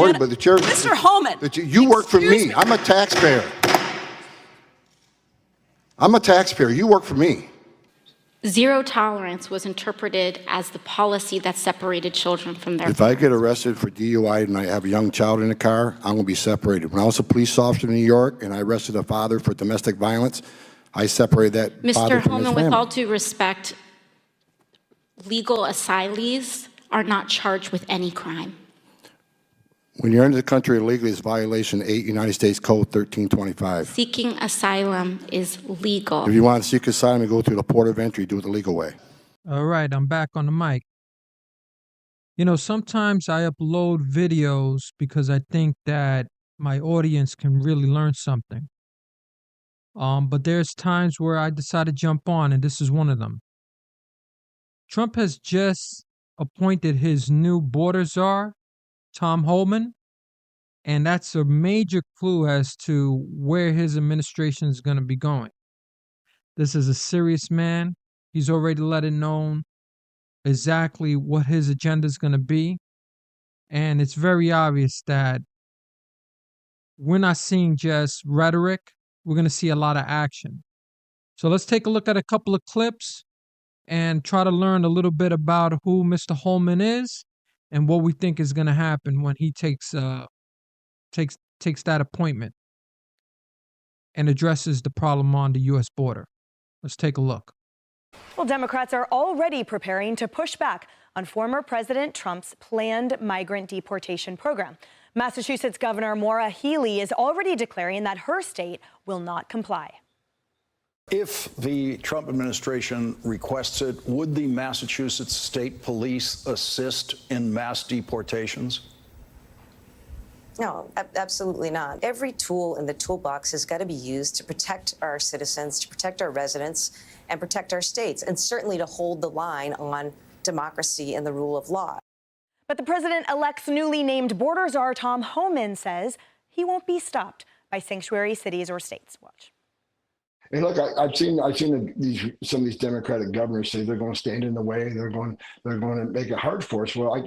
authority, but the chair. Mr. Homan. You work for me. I'm a taxpayer. I'm a taxpayer. You work for me. Zero tolerance was interpreted as the policy that separated children from their If I get arrested for DUI and I have a young child in the car, I'm going to be separated. When I was a police officer in New York and I arrested a father for domestic violence, I separated that father Mr. from his Homan, family. with all due respect, legal asylees are not charged with any crime. When you're into the country illegally, it's violation 8 United States Code 1325. Seeking asylum is legal. If you want to seek asylum, you go through the port of entry, do it the legal way. All right, I'm back on the mic. You know, sometimes I upload videos because I think that my audience can really learn something. But there's times where I decide to jump on, and this is one of them. Trump has just appointed his new Border Czar, Tom Homan, and that's a major clue as to where his administration is going to be going. This is a serious man. He's already let it known exactly what his agenda is going to be, and it's very obvious that we're not seeing just rhetoric. We're going to see a lot of action. So let's take a look at a couple of clips and try to learn a little bit about who Mr. Homan is and what we think is going to happen when he takes that appointment and addresses the problem on the U.S. border. Let's take a look. Well, Democrats are already preparing to push back on former President Trump's planned migrant deportation program. Massachusetts Governor Maura Healey is already declaring that her state will not comply. If the Trump administration requests it, would the Massachusetts State Police assist in mass deportations? No, absolutely not. Every tool in the toolbox has got to be used to protect our citizens, to protect our residents, and protect our states, and certainly to hold the line on democracy and the rule of law. But the president-elect's newly named Border Czar Tom Homan says he won't be stopped by sanctuary cities or states. Watch. And look, I've seen some of these Democratic governors say they're going to stand in the way. They're going to make it hard for us. Well,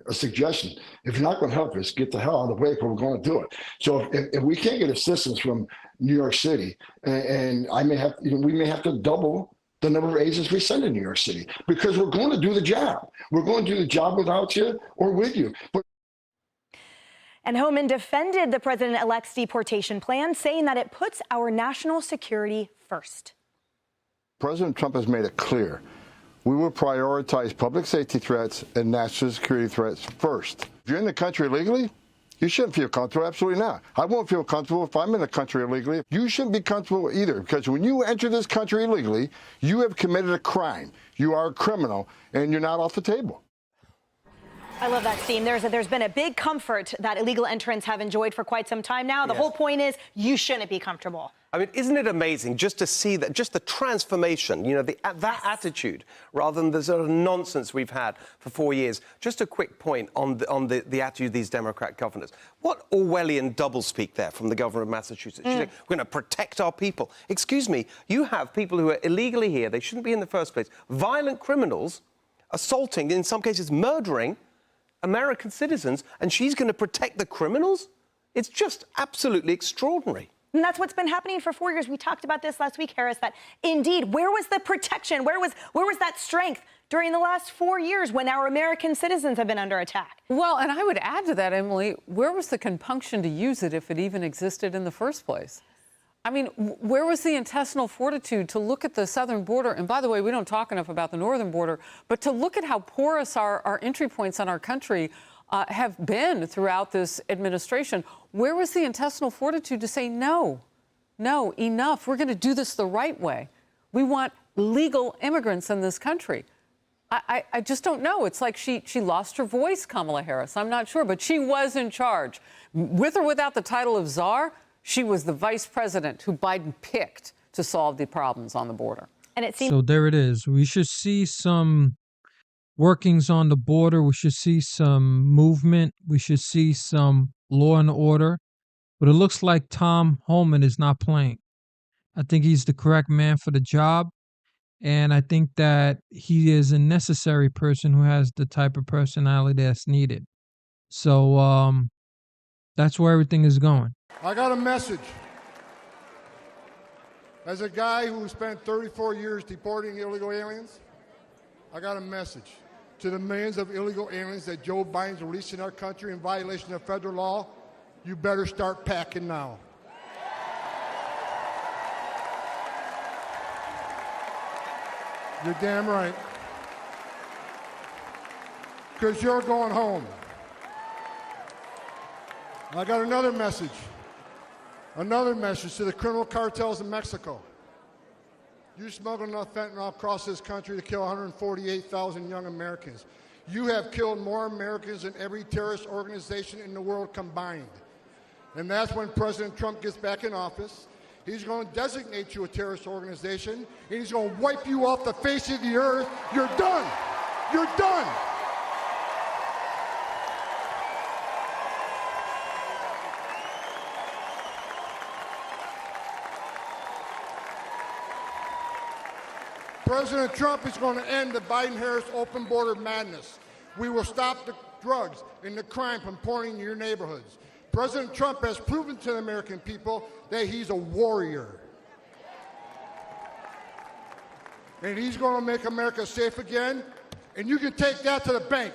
a suggestion: if you're not going to help us, get the hell out of the way, because we're going to do it. So if we can't get assistance from New York City, and we may have to double the number of agents we send to New York City, because we're going to do the job. We're going to do the job without you or with you. And Homan defended the president-elect's deportation plan, saying that it puts our national security first. President Trump has made it clear we will prioritize public safety threats and national security threats first. If you're in the country illegally, you shouldn't feel comfortable. Absolutely not. I won't feel comfortable if I'm in the country illegally. You shouldn't be comfortable either, because when you enter this country illegally, you have committed a crime. You are a criminal, and you're not off the table. I love that, Steve. There's been a big comfort that illegal entrants have enjoyed for quite some time now. The whole point is you shouldn't be comfortable. I mean, isn't it amazing just to see that, just the transformation, you know, that attitude, rather than the sort of nonsense we've had for 4 years. Just a quick point on the attitude of these Democrat governors. What Orwellian doublespeak there from the governor of Massachusetts? She's like, we're going to protect our people. Excuse me, you have people who are illegally here, they shouldn't be in the first place, violent criminals, assaulting, in some cases murdering American citizens, and she's going to protect the criminals? It's just absolutely extraordinary. And that's what's been happening for 4 years. We talked about this last week, Harris, that indeed, where was the protection? Where was that strength during the last 4 years when our American citizens have been under attack? Well, and I would add to that, Emily, where was the compunction to use it if it even existed in the first place? I mean, where was the intestinal fortitude to look at the southern border? And by the way, we don't talk enough about the northern border, but to look at how porous our entry points on our country have been throughout this administration. Where was the intestinal fortitude to say, no, enough. We're going to do this the right way. We want legal immigrants in this country. I just don't know. It's like she lost her voice, Kamala Harris. I'm not sure, but she was in charge. With or without the title of czar, she was the vice president who Biden picked to solve the problems on the border. And it seems So there it is. We should see some workings on the border. We should see some movement. We should see some law and order. But it looks like Tom Homan is not playing. I think he's the correct man for the job. And I think that he is a necessary person who has the type of personality that's needed. So that's where everything is going. I got a message. As a guy who spent 34 years deporting illegal aliens, I got a message to the millions of illegal aliens that Joe Biden's releasing our country in violation of federal law. You better start packing now. You're damn right. Because you're going home. I got another message to the criminal cartels in Mexico. You smuggle enough fentanyl across this country to kill 148,000 young Americans. You have killed more Americans than every terrorist organization in the world combined. And that's when President Trump gets back in office. He's going to designate you a terrorist organization, and he's going to wipe you off the face of the earth. You're done. You're done. President Trump is going to end the Biden-Harris open border madness. We will stop the drugs and the crime from pouring into your neighborhoods. President Trump has proven to the American people that he's a warrior. And he's going to make America safe again, and you can take that to the bank.